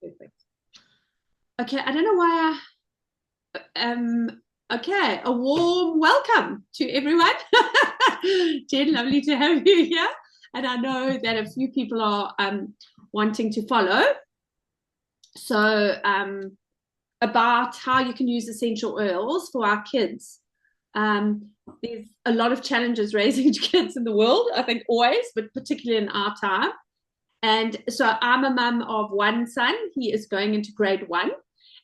Perfect. Okay, I don't know why okay, a warm welcome to everyone. Jen, lovely to have you here. And I know that a few people are wanting to follow. So about how you can use essential oils for our kids. There's a lot of challenges raising kids in the world, I think always, but particularly in our time. And so I'm a mum of one son. He is going into grade 1.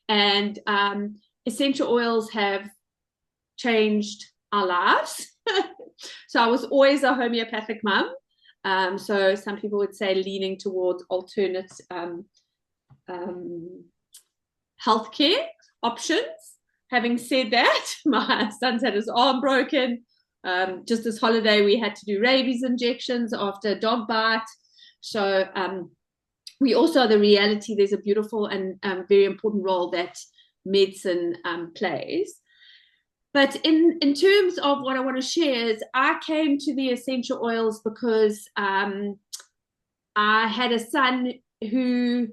And essential oils have changed our lives. So I was always a homeopathic mum. So some people would say leaning towards alternate healthcare options. Having said that, my son's had his arm broken. Just this holiday, we had to do rabies injections after a dog bite. So we also, the reality, there's a beautiful and very important role that medicine plays. But in terms of what I want to share is I came to the essential oils because I had a son who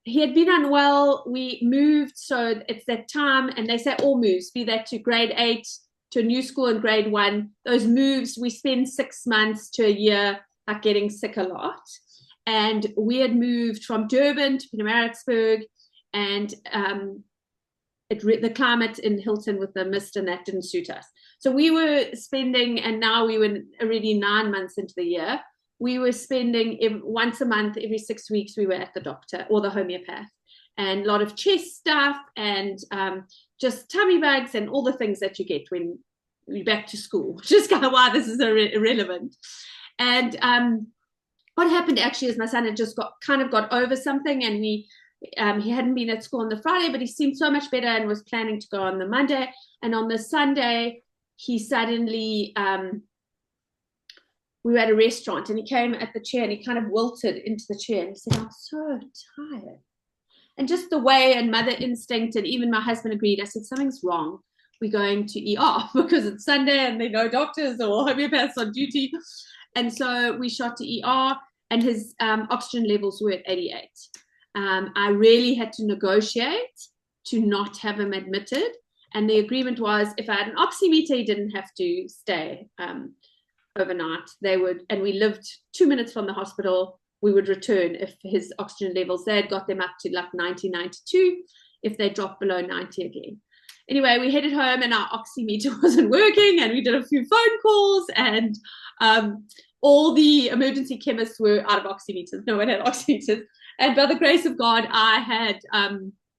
he had been unwell. We moved, so it's that time, and they say all moves, be that to grade 8, to a new school in grade 1. Those moves, we spend 6 months to a year like getting sick a lot. And we had moved from Durban to Pietermaritzburg, and the climate in Hilton with the mist and that didn't suit us. So we were spending, and now we were already 9 months into the year, we were spending once a month, every 6 weeks, we were at the doctor or the homeopath, and a lot of chest stuff and just tummy bugs and all the things that you get when you're back to school, which is kind of why this is irrelevant. And what happened actually is my son had just got over something, and he hadn't been at school on the Friday, but he seemed so much better and was planning to go on the Monday. And on the Sunday, he suddenly, we were at a restaurant, and he came at the chair and he kind of wilted into the chair and he said, "I'm so tired." And just the way, and mother instinct, and even my husband agreed. I said, "Something's wrong. We're going to ER because it's Sunday and there are no doctors or homeopaths on duty." And so we shot to ER, and his oxygen levels were at 88. I really had to negotiate to not have him admitted. And the agreement was if I had an oximeter, he didn't have to stay overnight. They would, and we lived 2 minutes from the hospital. We would return if his oxygen levels, they had got them up to like 90, 92, if they dropped below 90 again. Anyway, we headed home and our oximeter wasn't working, and we did a few phone calls, and all the emergency chemists were out of oximeters. No one had oximeters. And by the grace of God, I had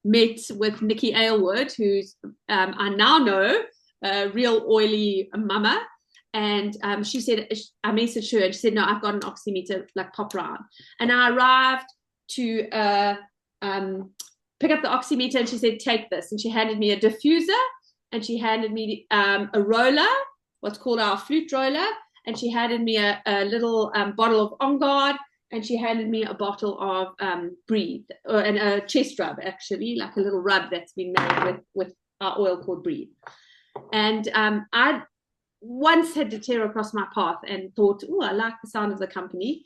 met with Nikki Aylward, who's I now know a real oily mama. And she said, I messaged her and she said, "No, I've got an oximeter, like pop round." And I arrived to pick up the oximeter, and she said, "Take this." And she handed me a diffuser, and she handed me a roller, what's called our flute roller. And she handed me a little bottle of On Guard, and she handed me a bottle of Breathe, and a chest rub, actually, like a little rub that's been made with our oil called Breathe. And I once had to tear across my path and thought, "Oh, I like the sound of the company."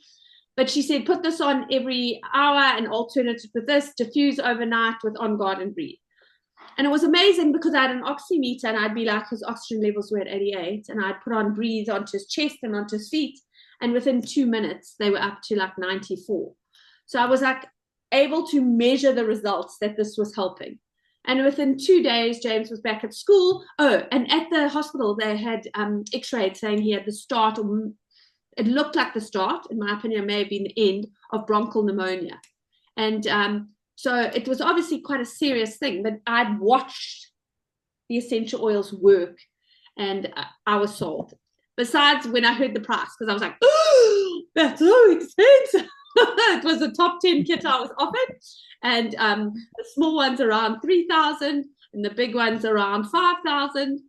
But she said, "Put this on every hour and alternate it with this, diffuse overnight with On Guard and Breathe." And it was amazing because I had an oximeter, and I'd be like, his oxygen levels were at 88, and I'd put on Breathe onto his chest and onto his feet. And within 2 minutes, they were up to like 94. So I was like able to measure the results that this was helping. And within 2 days, James was back at school. Oh, and at the hospital, they had x-rayed saying he had the start, or it looked like the start, in my opinion, it may have been the end of bronchial pneumonia. And so it was obviously quite a serious thing, but I'd watched the essential oils work, and I was sold. Besides when I heard the price, because I was like, "Oh, that's so expensive." It was a top 10 kit I was offered, and the small ones around 3,000 and the big ones around 5,000.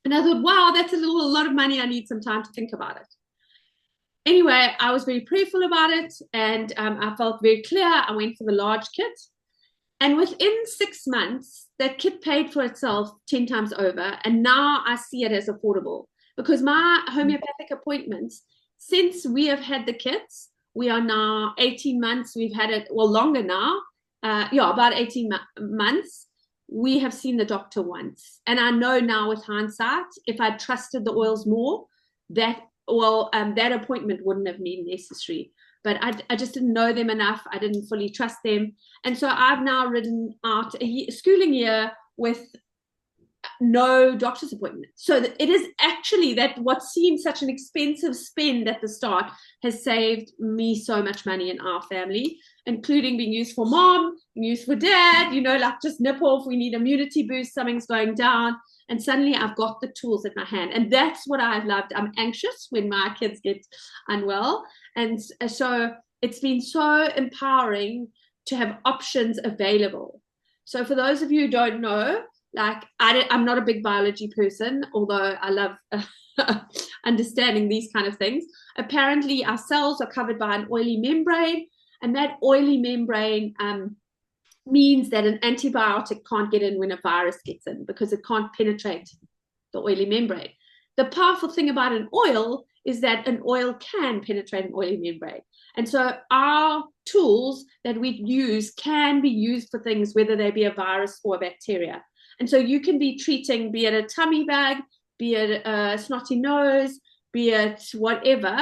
And I thought, wow, that's a lot of money. I need some time to think about it. Anyway, I was very prayerful about it, and I felt very clear. I went for the large kit, and within 6 months, that kit paid for itself 10 times over, and now I see it as affordable because my homeopathic appointments, since we have had the kits, We are now 18 months. We've had it, well, longer now. About 18 months. We have seen the doctor once. And I know now with hindsight, if I trusted the oils more, that appointment wouldn't have been necessary. But I just didn't know them enough. I didn't fully trust them. And so I've now ridden out a schooling year with no doctor's appointment. So it is actually that what seemed such an expensive spend at the start has saved me so much money in our family, including being used for mom, being used for dad, like just nip off, we need immunity boost, something's going down. And suddenly I've got the tools in my hand. And that's what I've loved. I'm anxious when my kids get unwell. And so it's been so empowering to have options available. So for those of you who don't know, I'm not a big biology person, although I love understanding these kind of things. Apparently, our cells are covered by an oily membrane, and that oily membrane means that an antibiotic can't get in when a virus gets in because it can't penetrate the oily membrane. The powerful thing about an oil is that an oil can penetrate an oily membrane. And so our tools that we use can be used for things, whether they be a virus or a bacteria. And so you can be treating, be it a tummy bug, be it a snotty nose, be it whatever.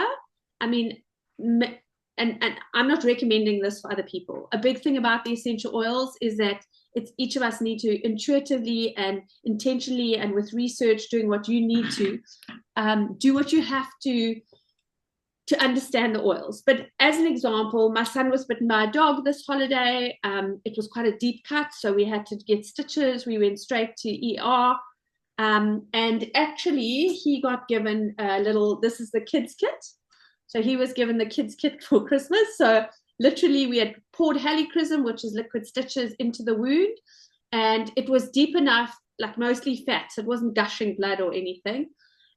I mean, and I'm not recommending this for other people. A big thing about the essential oils is that each of us need to intuitively and intentionally and with research doing what you need to do what you have to understand the oils. But as an example, my son was bitten by a dog this holiday. It was quite a deep cut, so we had to get stitches. We went straight to ER. And actually, he got given this is the kids kit. So he was given the kids kit for Christmas. So literally, we had poured helichrysum, which is liquid stitches, into the wound. And it was deep enough, like mostly fat. So it wasn't gushing blood or anything.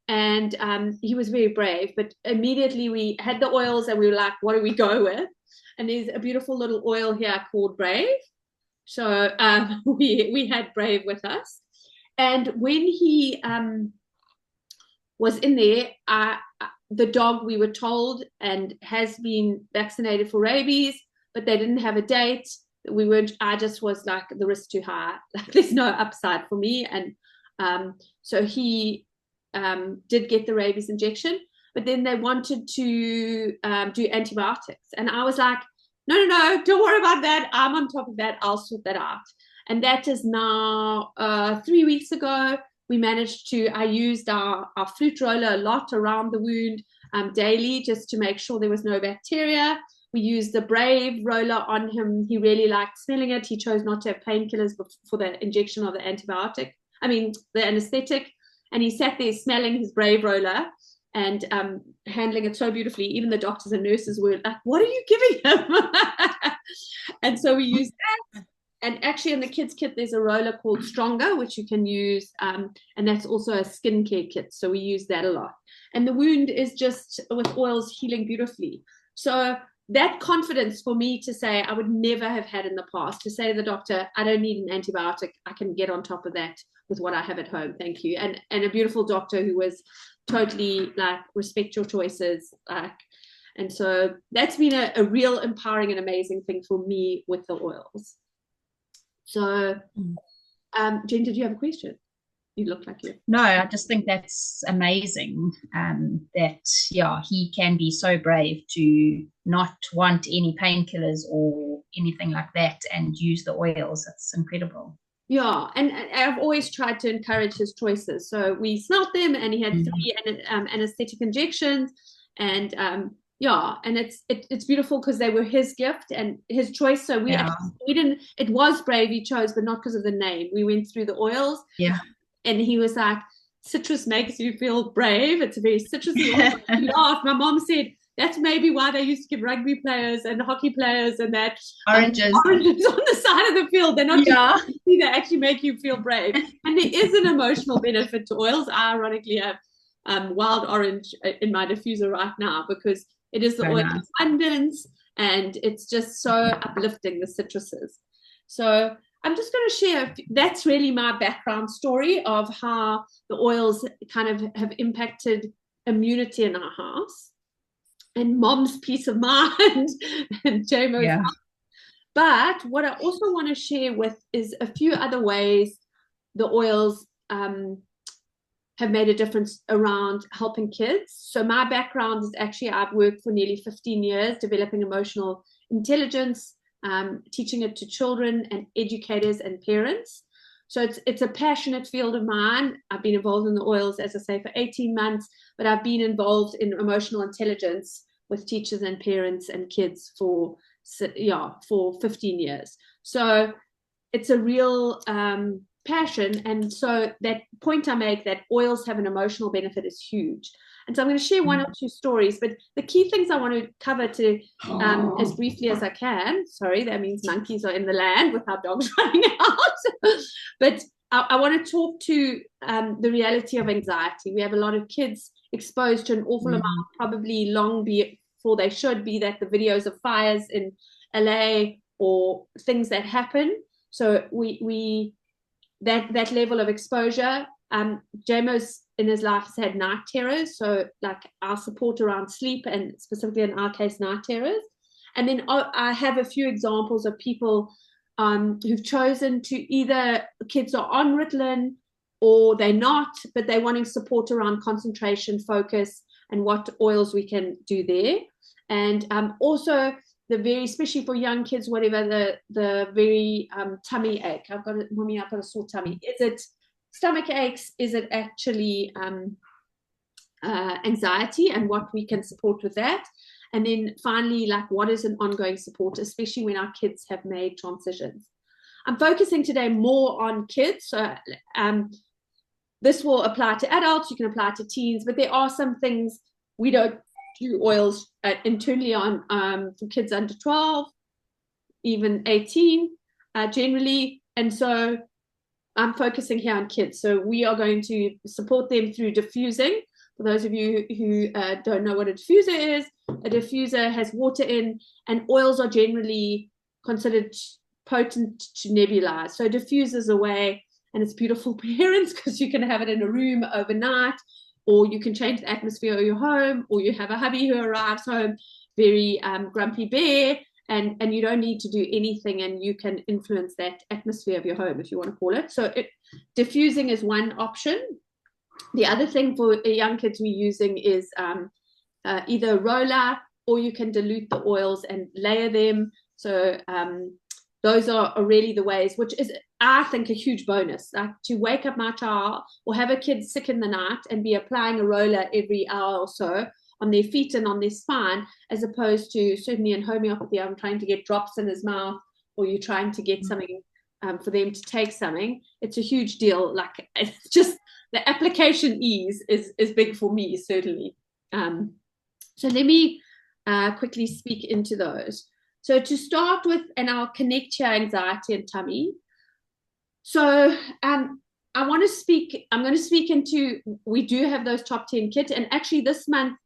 And he was very brave, but immediately we had the oils and we were like, what do we go with? And there's a beautiful little oil here called Brave. So we had Brave with us. And when he was in there, the dog, we were told, and has been vaccinated for rabies, but they didn't have a date. I just was like, the risk too high. Like, there's no upside for me. And so he did get the rabies injection, but then they wanted to do antibiotics. And I was like, no, don't worry about that. I'm on top of that. I'll sort that out. And that is now 3 weeks ago. I used our flute roller a lot around the wound daily just to make sure there was no bacteria. We used the Brave roller on him. He really liked smelling it. He chose not to have painkillers for the injection of the the anesthetic. And he sat there smelling his Brave roller and handling it so beautifully. Even the doctors and nurses were like, what are you giving him? And so we used that. And actually in the kids kit, there's a roller called Stronger, which you can use. And that's also a skincare kit. So we use that a lot. And the wound is just with oils healing beautifully. So that confidence for me to say I would never have had in the past, to say to the doctor, I don't need an antibiotic. I can get on top of that with what I have at home. Thank you. And a beautiful doctor who was totally like, respect your choices. And so that's been a real empowering and amazing thing for me with the oils. So, Jen, did you have a question? You look like you. No, I just think that's amazing. He can be so brave to not want any painkillers or anything like that and use the oils. It's incredible. Yeah, and I've always tried to encourage his choices. So we smelt them, and he had 3 anesthetic injections, and and it's beautiful because they were his gift and his choice. So we didn't. It was Brave he chose, but not because of the name. We went through the oils. Yeah. And he was like, citrus makes you feel brave. It's a very citrusy oil. He laughed. My mom said, that's maybe why they used to give rugby players and hockey players and that oranges on the side of the field. They're not just they actually make you feel brave. And there is an emotional benefit to oils. I ironically have wild orange in my diffuser right now because it is the oil of abundance and it's just so uplifting, the citruses. So I'm just going to share, that's really my background story of how the oils kind of have impacted immunity in our house. and mom's peace of mind and JMO's. Yeah. But what I also want to share with is a few other ways the oils have made a difference around helping kids. So my background is actually, I've worked for nearly 15 years developing emotional intelligence, teaching it to children and educators and parents. So it's a passionate field of mine. I've been involved in the oils, as I say, for 18 months, but I've been involved in emotional intelligence with teachers and parents and kids for 15 years. So it's a real passion. And so that point I make, that oils have an emotional benefit, is huge. And so I'm going to share one or two stories, but the key things I want to cover to as briefly as I can. Sorry, that means monkeys are in the land with our dogs running out. But I want to talk to the reality of anxiety. We have a lot of kids exposed to an awful amount, probably long before they should be, that the videos of fires in LA or things that happen. So that level of exposure. JMO's in his life has had night terrors, so like our support around sleep and specifically in our case night terrors. And then I have a few examples of people who've chosen to, either kids are on Ritalin or they're not, but they're wanting support around concentration, focus, and what oils we can do there. And also the very, especially for young kids, whatever the very tummy ache. I've got a sore tummy. Is it stomach aches? Is it actually anxiety, and what we can support with that? And then finally, like, what is an ongoing support, especially when our kids have made transitions? I'm focusing today more on kids. So this will apply to adults, you can apply to teens, but there are some things we don't do oils internally on for kids under 12, even 18 generally. And so I'm focusing here on kids. So we are going to support them through diffusing. For those of you who don't know what a diffuser is, a diffuser has water in, and oils are generally considered potent to nebulize. So diffusers away, and it's beautiful for parents because you can have it in a room overnight, or you can change the atmosphere of your home, or you have a hubby who arrives home very grumpy bear, and you don't need to do anything, and you can influence that atmosphere of your home, if you want to call it. So diffusing is one option. The other thing for young kids we're using is either roller, or you can dilute the oils and layer them. So those are really the ways, which is, I think, a huge bonus. Like, to wake up my child or have a kid sick in the night and be applying a roller every hour or so on their feet and on their spine, as opposed to, certainly in homeopathy, I'm trying to get drops in his mouth, or you're trying to get something for them to take something. It's a huge deal. Like, it's just the application ease is big for me, certainly. So let me quickly speak into those. So to start with, and I'll connect here anxiety and tummy. So I'm going to speak into, we do have those top 10 kits, and actually this month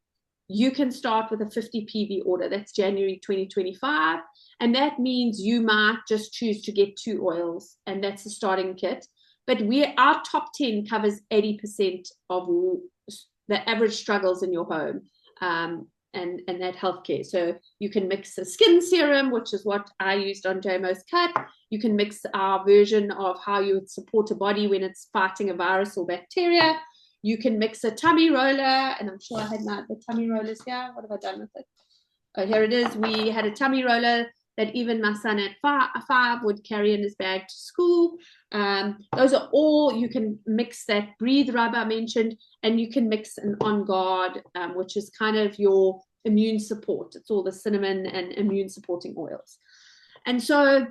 you can start with a 50 PV order. That's January 2025, and that means you might just choose to get 2 oils, and that's the starting kit. But our top 10 covers 80% of the average struggles in your home, and that healthcare. So you can mix a skin serum, which is what I used on JMO's cut. You can mix our version of how you would support a body when it's fighting a virus or bacteria. You can mix a tummy roller, and I'm sure I had the tummy rollers here. What have I done with it? Oh, here it is. We had a tummy roller that even my son at 5 would carry in his bag to school. Those are all, you can mix that breathe rub I mentioned, and you can mix an On Guard, which is kind of your immune support. It's all the cinnamon and immune supporting oils. And so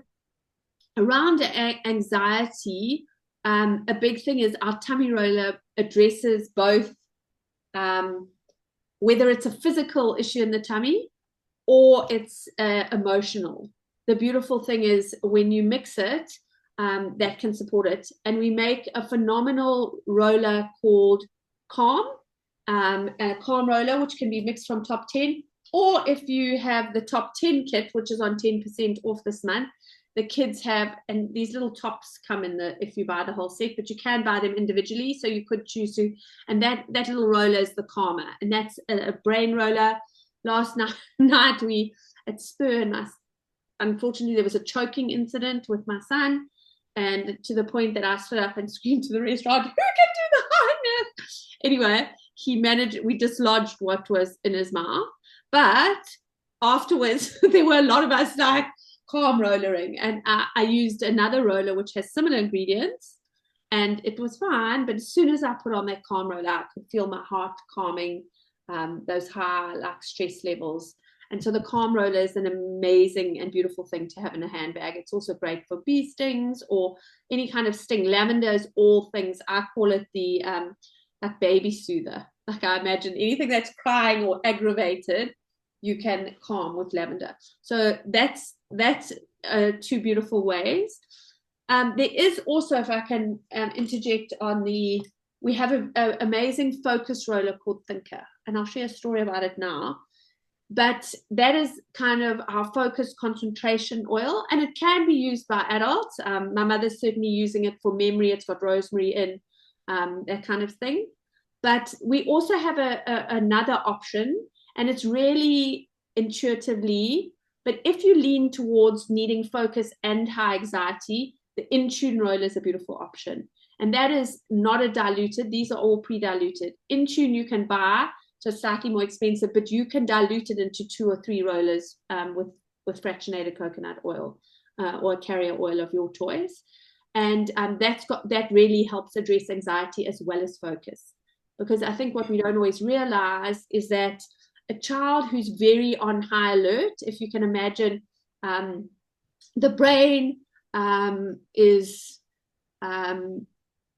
around anxiety, a big thing is our tummy roller addresses both whether it's a physical issue in the tummy or it's emotional. The beautiful thing is when you mix it, that can support it. And we make a phenomenal roller called Calm, a Calm roller, which can be mixed from top 10. Or if you have the top 10 kit, which is on 10% off this month, the kids have, and these little tops come in if you buy the whole set, but you can buy them individually. So you could choose to, and that little roller is the Calmer, and that's a brain roller. last night we at Spur, and unfortunately there was a choking incident with my son, and to the point that I stood up and screamed to the restaurant, who can do the highness? Anyway, we dislodged what was in his mouth, but afterwards there were a lot of us like calm rollering, and I used another roller which has similar ingredients, and it was fine. But as soon as I put on that calm roller, I could feel my heart calming, those high like stress levels. And so the calm roller is an amazing and beautiful thing to have in a handbag. It's also great for bee stings or any kind of sting. Lavender is all things. I call it the like baby soother. Like I imagine anything that's crying or aggravated, you can calm with lavender. So that's two beautiful ways. There is also, if I can interject on we have an amazing focus roller called Thinker, and I'll share a story about it now. But that is kind of our focus concentration oil, and it can be used by adults. My mother's certainly using it for memory. It's got rosemary in, that kind of thing. But we also have another option, and it's really intuitively, but if you lean towards needing focus and high anxiety, the In-Tune roller is a beautiful option. And that is not a diluted. These are all pre-diluted. In-Tune you can buy, so slightly more expensive, but you can dilute it into 2 or 3 rollers with fractionated coconut oil or a carrier oil of your choice. And that really helps address anxiety as well as focus. Because I think what we don't always realize is that a child who's very on high alert, if you can imagine, the brain is on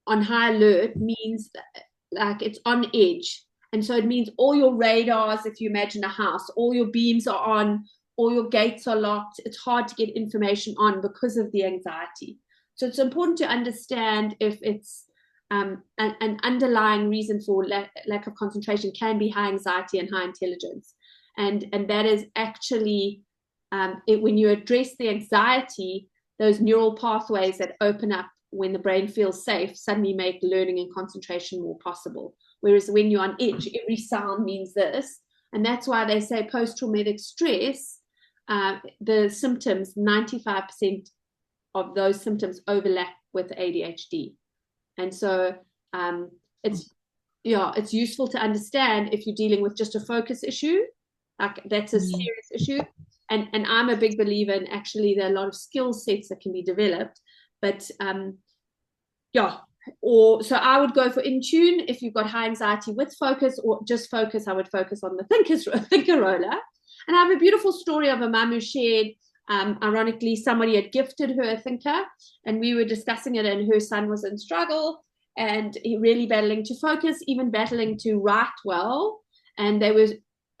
high alert, means that, like, it's on edge. And so it means all your radars, if you imagine a house, all your beams are on, all your gates are locked. It's hard to get information on because of the anxiety. So it's important to understand if it's an underlying reason for lack of concentration can be high anxiety and high intelligence. And that is actually, when you address the anxiety, those neural pathways that open up when the brain feels safe suddenly make learning and concentration more possible. Whereas when you're on edge, every sound means this. And that's why they say post-traumatic stress, the symptoms, 95% of those symptoms overlap with ADHD. And so it's useful to understand if you're dealing with just a focus issue, like that's a serious issue. And I'm a big believer in, actually there are a lot of skill sets that can be developed. But so I would go for In-Tune if you've got high anxiety with focus, or just focus. I would focus on the Thinker roller. And I have a beautiful story of a mum who shared, ironically, somebody had gifted her a Thinker, and we were discussing it, and her son was in struggle and he really battling to focus, even battling to write well. And they were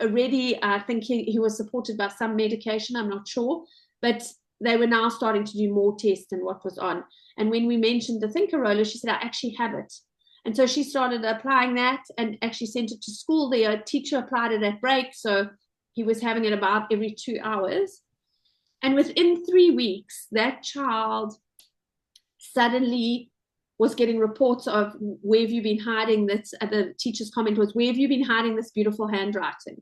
already, I think he was supported by some medication, I'm not sure, but they were now starting to do more tests and what was on. And when we mentioned the Thinker roller, she said, I actually have it. And so she started applying that and actually sent it to school. The teacher applied it at break, so he was having it about every 2 hours. And within 3 weeks, that child suddenly was getting reports of, where have you been hiding this? The teacher's comment was, where have you been hiding this beautiful handwriting?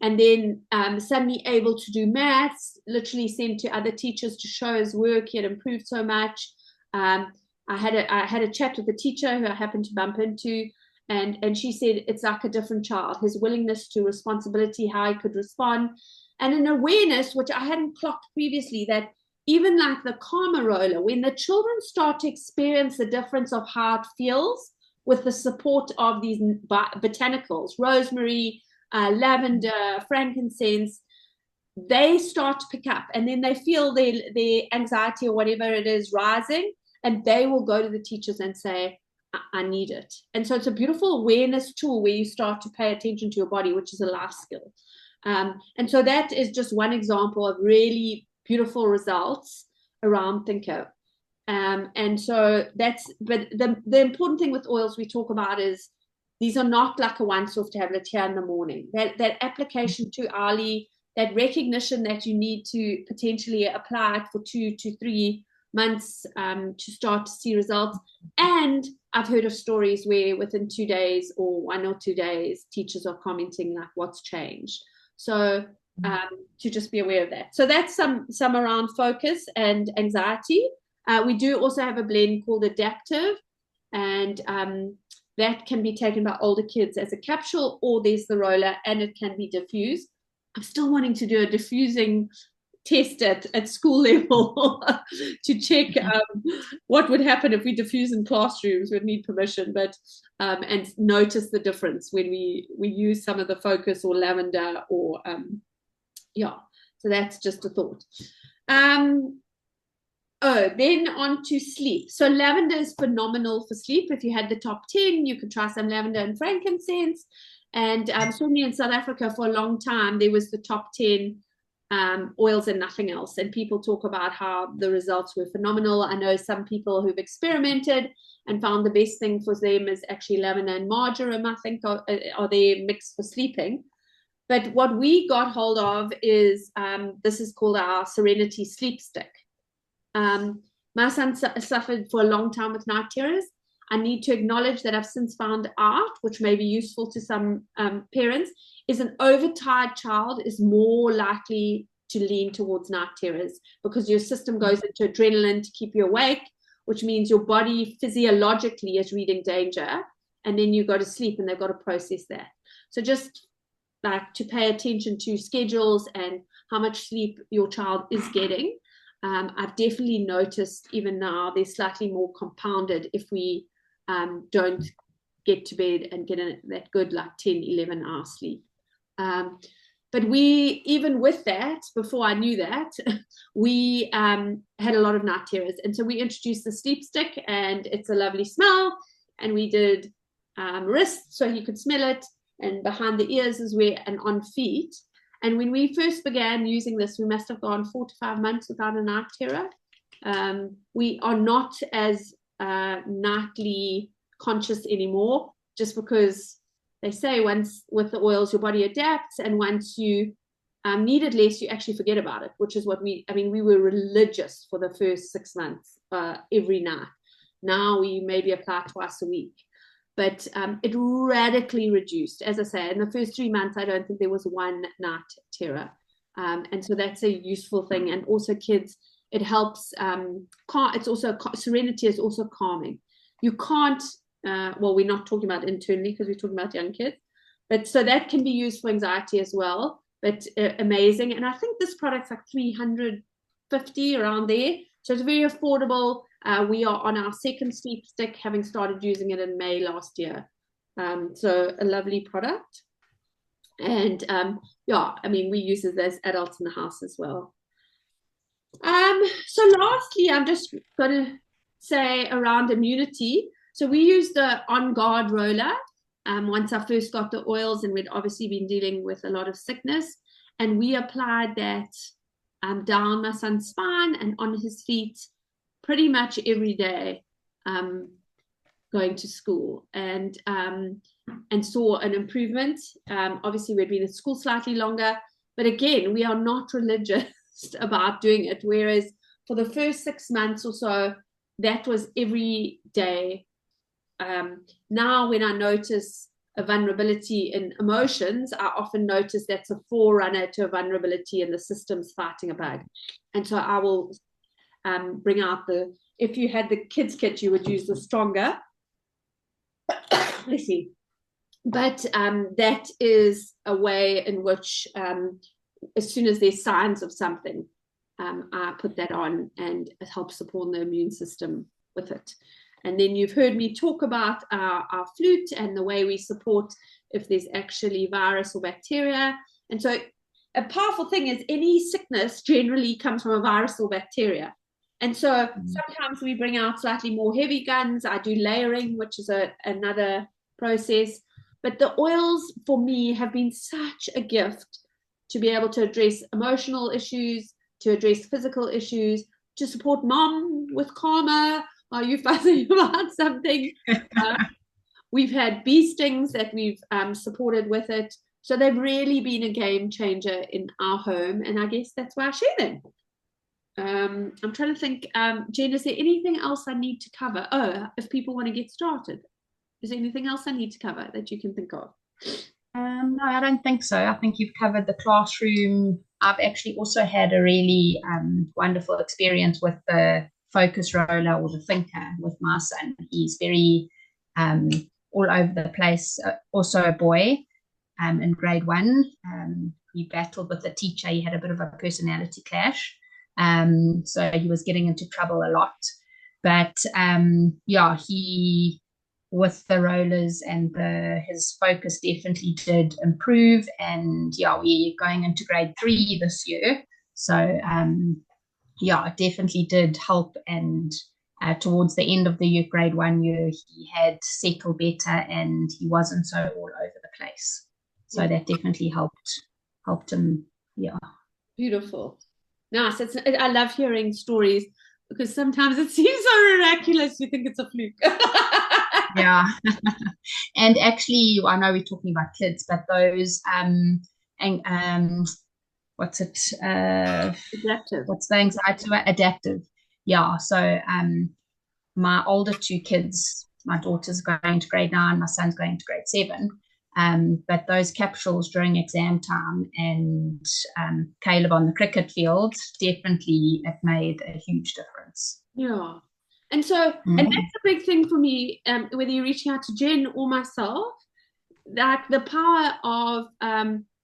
And then suddenly able to do maths, literally sent to other teachers to show his work. He had improved so much. I had a chat with the teacher who I happened to bump into, and she said it's like a different child. His willingness to responsibility, how he could respond, and an awareness, which I hadn't clocked previously, that even like the karma roller, when the children start to experience the difference of how it feels with the support of these botanicals, rosemary, lavender, frankincense, they start to pick up, and then they feel their anxiety or whatever it is rising, and they will go to the teachers and say, I need it. And so it's a beautiful awareness tool where you start to pay attention to your body, which is a life skill. And so that is just one example of really beautiful results around Thinker. And so but the important thing with oils we talk about is, these are not like a once-off tablet here in the morning. That application too early, that recognition that you need to potentially apply it for 2 to 3 months to start to see results. And I've heard of stories where within 2 days or 1 or 2 days, teachers are commenting like, what's changed? So to just be aware of that. So that's some around focus and anxiety. We do also have a blend called Adaptive, and that can be taken by older kids as a capsule, or there's the roller, and it can be diffused. I'm still wanting to do a diffusing test at school level to check what would happen if we diffuse in classrooms. We'd need permission, but and notice the difference when we use some of the focus or lavender or yeah. So that's just a thought. Then on to sleep. So lavender is phenomenal for sleep. If you had the top 10, you could try some lavender and frankincense. And certainly in South Africa for a long time, there was the top 10 oils and nothing else. And people talk about how the results were phenomenal. I know some people who've experimented and found the best thing for them is actually lavender and marjoram, I think, are they mixed for sleeping. But what we got hold of is this is called our Serenity Sleep Stick. My son suffered for a long time with night terrors. I need to acknowledge that I've since found out, which may be useful to some parents, is an overtired child is more likely to lean towards night terrors because your system goes into adrenaline to keep you awake, which means your body physiologically is reading danger, and then you go to sleep and they've got to process that. So just like to pay attention to schedules and how much sleep your child is getting. I've definitely noticed even now they're slightly more compounded if we don't get to bed and get that good like 10, 11 hour sleep. But we, even with that, before I knew that, we had a lot of night terrors. And so we introduced the sleep stick, and it's a lovely smell. And we did wrists so he could smell it, and behind the ears is where, and on feet. And when we first began using this, we must have gone 4 to 5 months without a night terror. We are not as nightly conscious anymore, just because they say once with the oils, your body adapts, and once you need it less, you actually forget about it, which is what we were religious for the first 6 months, every night. Now we maybe apply twice a week. But it radically reduced. As I say, in the first 3 months, I don't think there was one night terror. And so that's a useful thing. And also kids, it helps. It's also, Serenity is also calming. You can't, well, we're not talking about internally because we're talking about young kids. But so that can be used for anxiety as well. But amazing. And I think this product's like $350 around there. So it's very affordable. We are on our second sleep stick, having started using it in May last year. So a lovely product. And yeah, we use it as adults in the house as well. So lastly, I'm just going to say around immunity. So we use the On Guard roller once I first got the oils, and we'd obviously been dealing with a lot of sickness. And we applied that down my son's spine and on his feet pretty much every day going to school, and saw an improvement. Obviously, we'd been at school slightly longer, but again, we are not religious about doing it. Whereas for the first 6 months or so, that was every day. Now, when I notice a vulnerability in emotions, I often notice that's a forerunner to a vulnerability in the system's fighting a bug. And so I will bring out if you had the kids kit, you would use the stronger. Let's see. But that is a way in which as soon as there's signs of something, I put that on, and it helps support the immune system with it. And then you've heard me talk about our flute and the way we support if there's actually virus or bacteria. And so a powerful thing is any sickness generally comes from a virus or bacteria. And so sometimes we bring out slightly more heavy guns. I do layering, which is another process. But the oils for me have been such a gift to be able to address emotional issues, to address physical issues, to support mom with karma. Are you fussing about something? We've had bee stings that we've supported with it. So they've really been a game changer in our home. And I guess that's why I share them. I'm trying to think, Jen, is there anything else I need to cover? Oh, if people want to get started, is there anything else I need to cover that you can think of? No, I don't think so. I think you've covered the classroom. I've actually also had a really wonderful experience with the focus roller or the thinker with my son. He's very um, all over the place. Also a boy in grade one. He battled with the teacher. He had a bit of a personality clash. So he was getting into trouble a lot. But yeah, he with the rollers and his focus definitely did improve. And yeah, we're going into grade three this year. So yeah, it definitely did help. And towards the end of the year, grade one year, he had settled better and he wasn't so all over the place. So that definitely helped him. Yeah. Beautiful. Nice. I love hearing stories because sometimes it seems so miraculous you think it's a fluke. Yeah. And actually, I know we're talking about kids, but those and what's it Adaptive. what's the anxiety adaptive. Yeah. So my older two kids, my daughter's going to grade 9, my son's going to grade 7. But those capsules during exam time and Caleb on the cricket field, definitely it made a huge difference. Yeah. And so, and that's a big thing for me, whether you're reaching out to Jen or myself, like the power of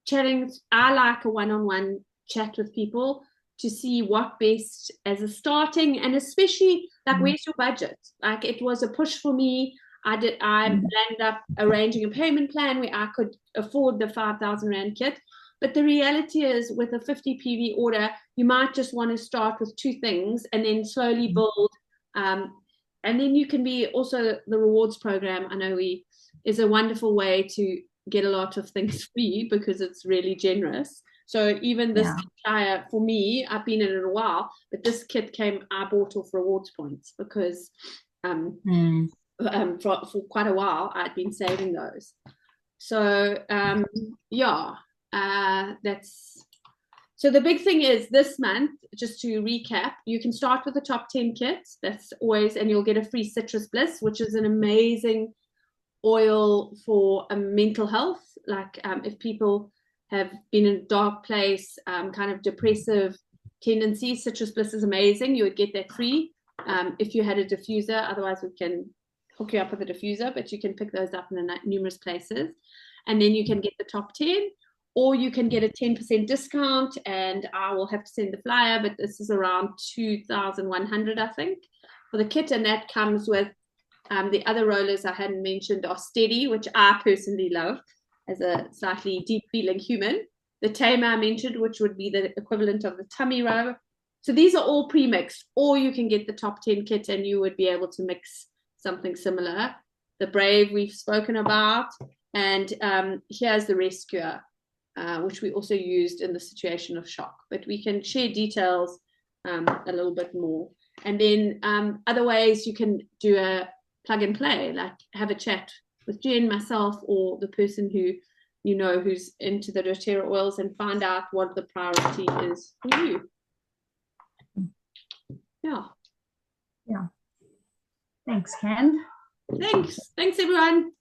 chatting. I like a one-on-one chat with people to see what best as a starting, and especially like where's your budget? Like it was a push for me. I ended up arranging a payment plan where I could afford the 5,000 Rand kit. But the reality is, with a 50 PV order, you might just want to start with 2 things and then slowly build. And then you can be also the rewards program. I know is a wonderful way to get a lot of things free because it's really generous. So even this flyer for me, I've been in it a while, but this kit I bought off rewards points because for quite a while I'd been saving those. So yeah, that's so the big thing is this month, just to recap, you can start with the top 10 kits. That's always, and you'll get a free citrus bliss, which is an amazing oil for mental health. Like if people have been in a dark place, kind of depressive tendencies, citrus bliss is amazing. You would get that free if you had a diffuser. Otherwise, we can hook you up with a diffuser, but you can pick those up in numerous places. And then you can get the top 10, or you can get a 10% discount, and I will have to send the flyer, but this is around 2,100, I think, for the kit. And that comes with the other rollers I hadn't mentioned are Steady, which I personally love as a slightly deep feeling human. The Tamer I mentioned, which would be the equivalent of the tummy row. So these are all pre-mixed, or you can get the top 10 kit and you would be able to mix something similar. The Brave we've spoken about, and here's the Rescuer, which we also used in the situation of shock, but we can share details a little bit more. And then other ways you can do a plug and play, like have a chat with Jen, myself, or the person who who's into the doTERRA oils, and find out what the priority is for you. Yeah. Thanks, Ken. Thanks everyone.